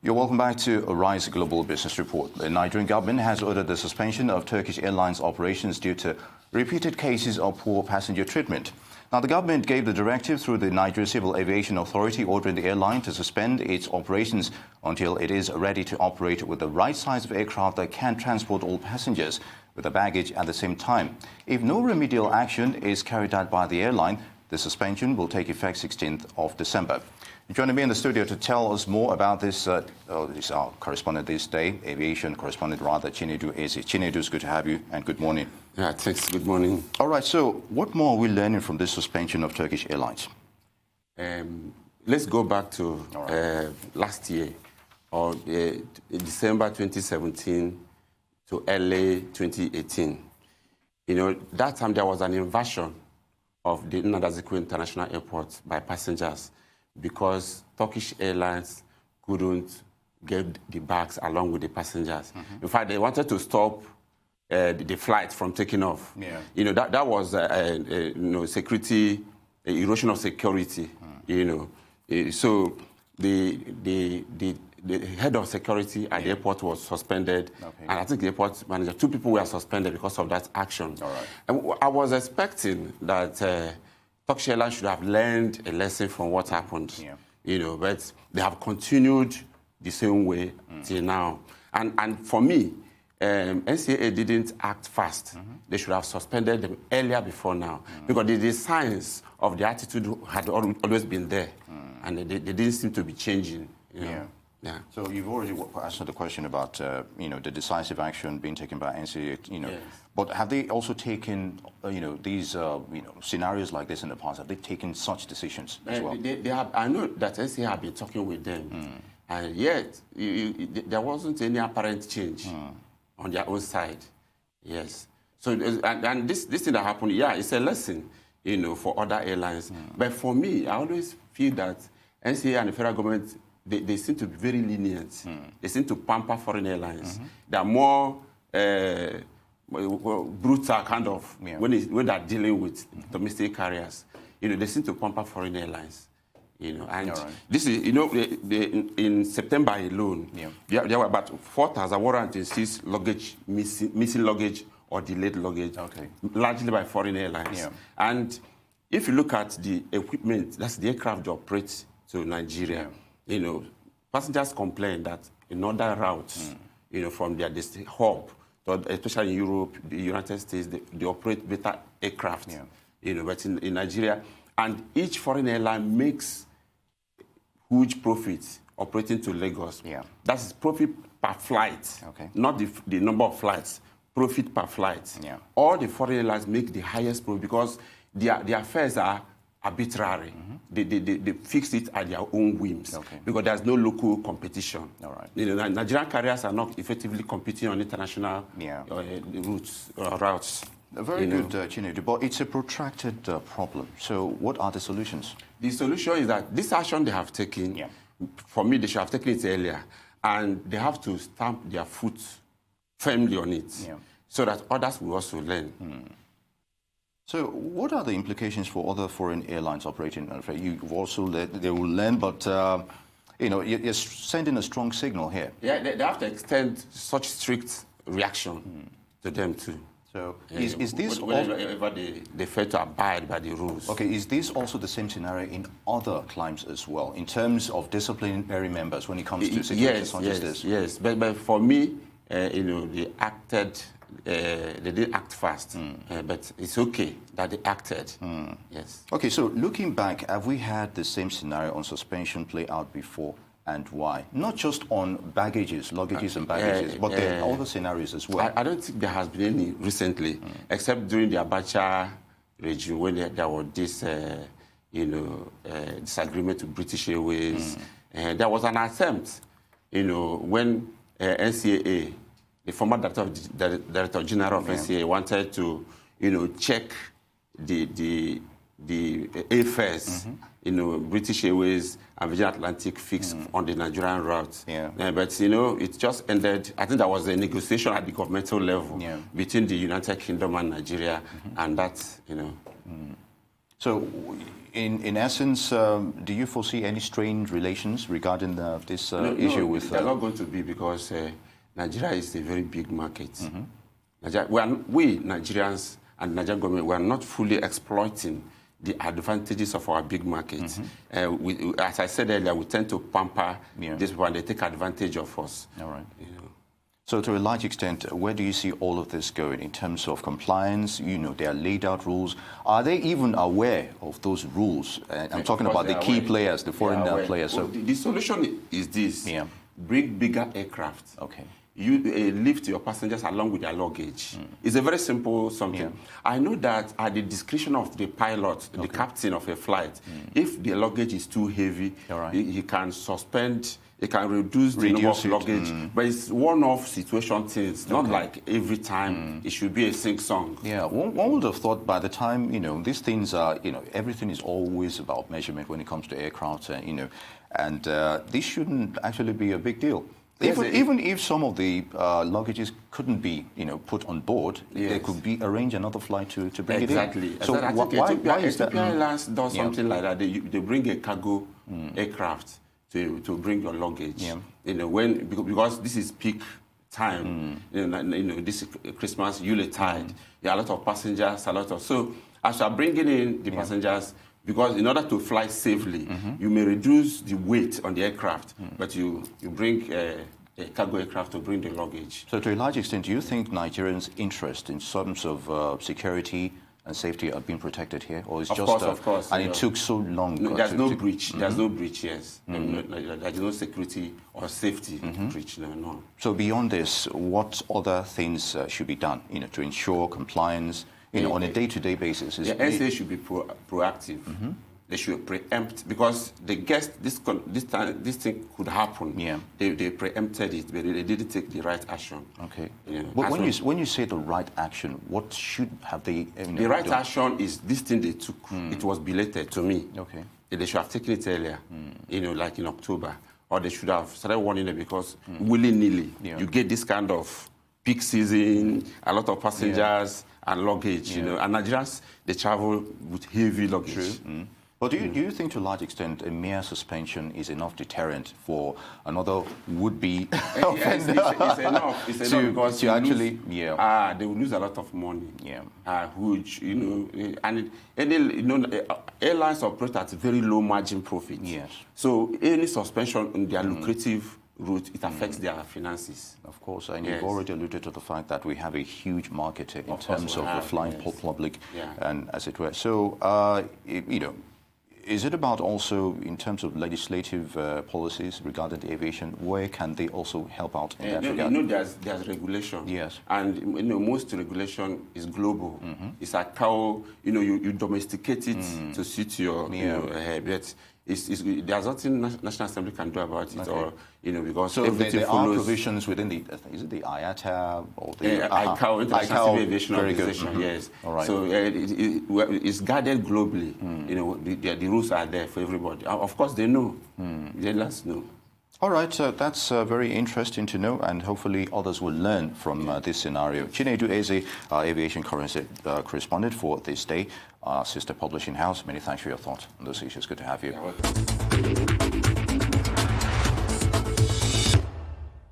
You're welcome back to Arise Global Business Report. The Nigerian government has ordered the suspension of Turkish Airlines operations due to repeated cases of poor passenger treatment. Now, the government gave the directive through the Nigeria Civil Aviation Authority, ordering the airline to suspend its operations until it is ready to operate with the right size of aircraft that can transport all passengers with the baggage at the same time. If no remedial action is carried out by the airline, the suspension will take effect 16th of December. Joining me in the studio to tell us more about this is our correspondent this day, aviation correspondent rather, Chinedu Ezeh. Chinedu, it's good to have you, and good morning. Yeah, thanks. Good morning. All right, so what more are we learning from this suspension of Turkish Airlines? Let's go back to last year, or December 2017 to early 2018. You know, that time there was an invasion of the Nnamdi Azikiwe International Airport by passengers, because Turkish Airlines couldn't get the bags along with the passengers. In fact, they wanted to stop the flight from taking off. Yeah. You know, that was security, erosion of security. You know, so the head of security at the airport was suspended, and I think the airport manager, 2 people were suspended because of that action. All right. And I was expecting that Turkish Airlines should have learned a lesson from what happened, you know, but they have continued the same way till now. And for me, NCAA didn't act fast. They should have suspended them earlier before now, because the signs of the attitude had always been there, and they didn't seem to be changing. You know? Yeah. So you've already answered the question about the decisive action being taken by NCAA. You know, yes. But have they also taken these scenarios like this in the past? Have they taken such decisions as well? They have. I know that NCAA have been talking with them, and yet there wasn't any apparent change on their own side. Yes. So and this thing that happened, it's a lesson, for other airlines. But for me, I always feel that NCAA and the federal government, they seem to be very lenient. They seem to pamper foreign airlines. They are more brutal, kind of, when they're dealing with domestic carriers. They seem to pamper foreign airlines. And this is, in September alone, there were about 4,106 luggage, missing luggage or delayed luggage, largely by foreign airlines. And if you look at the equipment, that's the aircraft that operates to Nigeria. Passengers complain that in other routes, from their hub, especially in Europe, the United States, they operate better aircraft, but in Nigeria. And each foreign airline makes huge profits operating to Lagos. That's profit per flight, not the number of flights, profit per flight. All the foreign airlines make the highest profit because their fares are arbitrary. They fix it at their own whims because there's no local competition. Nigerian carriers are not effectively competing on international routes. Very good, Chinedu, but it's a protracted problem. So what are the solutions? The solution is that this action they have taken, for me, they should have taken it earlier, and they have to stamp their foot firmly on it so that others will also learn. So what are the implications for other foreign airlines operating? You've also they will learn, but you're sending a strong signal here. Yeah, they have to extend such strict reaction to them too. So is this... Whenever they fail to abide by the rules. Okay, is this also the same scenario in other climes as well, in terms of disciplinary members when it comes to situations such as this? Yes, but for me, they acted... they didn't act fast, but it's okay that they acted. Yes. Okay, so looking back, have we had the same scenario on suspension play out before, and why? Not just on luggages and baggages, but there are other scenarios as well. I don't think there has been any recently, except during the Abacha regime when there was this, disagreement with British Airways. There was an attempt, when NCAA, the former Director General of NCAA, wanted to, check the airfares, British Airways and Virgin Atlantic fixed on the Nigerian route. But, it just ended. I think there was a negotiation at the governmental level between the United Kingdom and Nigeria, and that's, So in essence, do you foresee any strained relations regarding this issue with... They're not going to be, because Nigeria is a very big market. We Nigerians and Nigerian government, we are not fully exploiting the advantages of our big market. As I said earlier, we tend to pamper this one. They take advantage of us. All right. So to a large extent, where do you see all of this going in terms of compliance? You know, there are laid out rules. Are they even aware of those rules? I'm talking about the key players, the foreign players. Well, the solution is this. Bring bigger aircraft. Okay. You lift your passengers along with their luggage. It's a very simple something. I know that at the discretion of the pilot, the captain of a flight, if the luggage is too heavy, he can suspend. It can reduce the number of luggage, but it's one-off situation things, not like every time it should be a sing-song. Yeah, one would have thought by the time, you know, these things are, you know, everything is always about measurement when it comes to aircraft, you know, and this shouldn't actually be a big deal. Even if some of the luggages couldn't be, you know, put on board, there could be arrange another flight to bring it in. Exactly. So why is that? Turkish Airlines does something like that. They bring a cargo aircraft to bring your luggage. You know, because this is peak time. You know, this Christmas Yuletide. There are a lot of passengers, so as you are bringing in the passengers, because in order to fly safely, you may reduce the weight on the aircraft, but you bring a cargo aircraft to bring the luggage. So to a large extent, do you think Nigerians' interest in terms of security and safety are being protected here, or is of course, and it took so long? No, there's no breach. There's no breach. Yes, there's no security or safety breach. No. So beyond this, what other things should be done, you know, to ensure compliance, you know, on a day-to-day basis? The SA should be proactive. They should preempt, because they guessed this thing could happen. They preempted it, but they didn't take the right action. Okay. You know, but when you say the right action, what should have they? The right action is this thing they took. It was belated to me. Okay. They should have taken it earlier. You know, like in October, or they should have started warning them, because willy-nilly you get this kind of peak season, a lot of passengers and luggage. You know, and Nigerians, they travel with heavy luggage. True. But do you think, to a large extent, a mere suspension is enough deterrent for another would-be offender? It's enough. It's enough, because to actually, they will lose a lot of money. Which, you know, and airlines operate at very low margin profit. Yes. So any suspension in their lucrative route, it affects their finances. Of course, and you've already alluded to the fact that we have a huge market in terms of the flying public, and as it were. So, you know, is it about also, in terms of legislative policies regarding the aviation, where can they also help out in that regard? You know, there's regulation. Yes. And, you know, most regulation is global. It's like how, you know, you domesticate it to suit your, you know, but there's nothing National Assembly can do about it, or, you know, because so everything there are provisions within the, is it the IATA or the ICAO, International Civil Aviation Organization? Yes. All right. So it's guarded globally. You know, the rules are there for everybody. Of course, they know. They let us know. All right, that's very interesting to know, and hopefully others will learn from this scenario. Chinedu Ezeh, Aviation Correspondent for THISDAY, sister publishing house. Many thanks for your thoughts on those issues. Good to have you.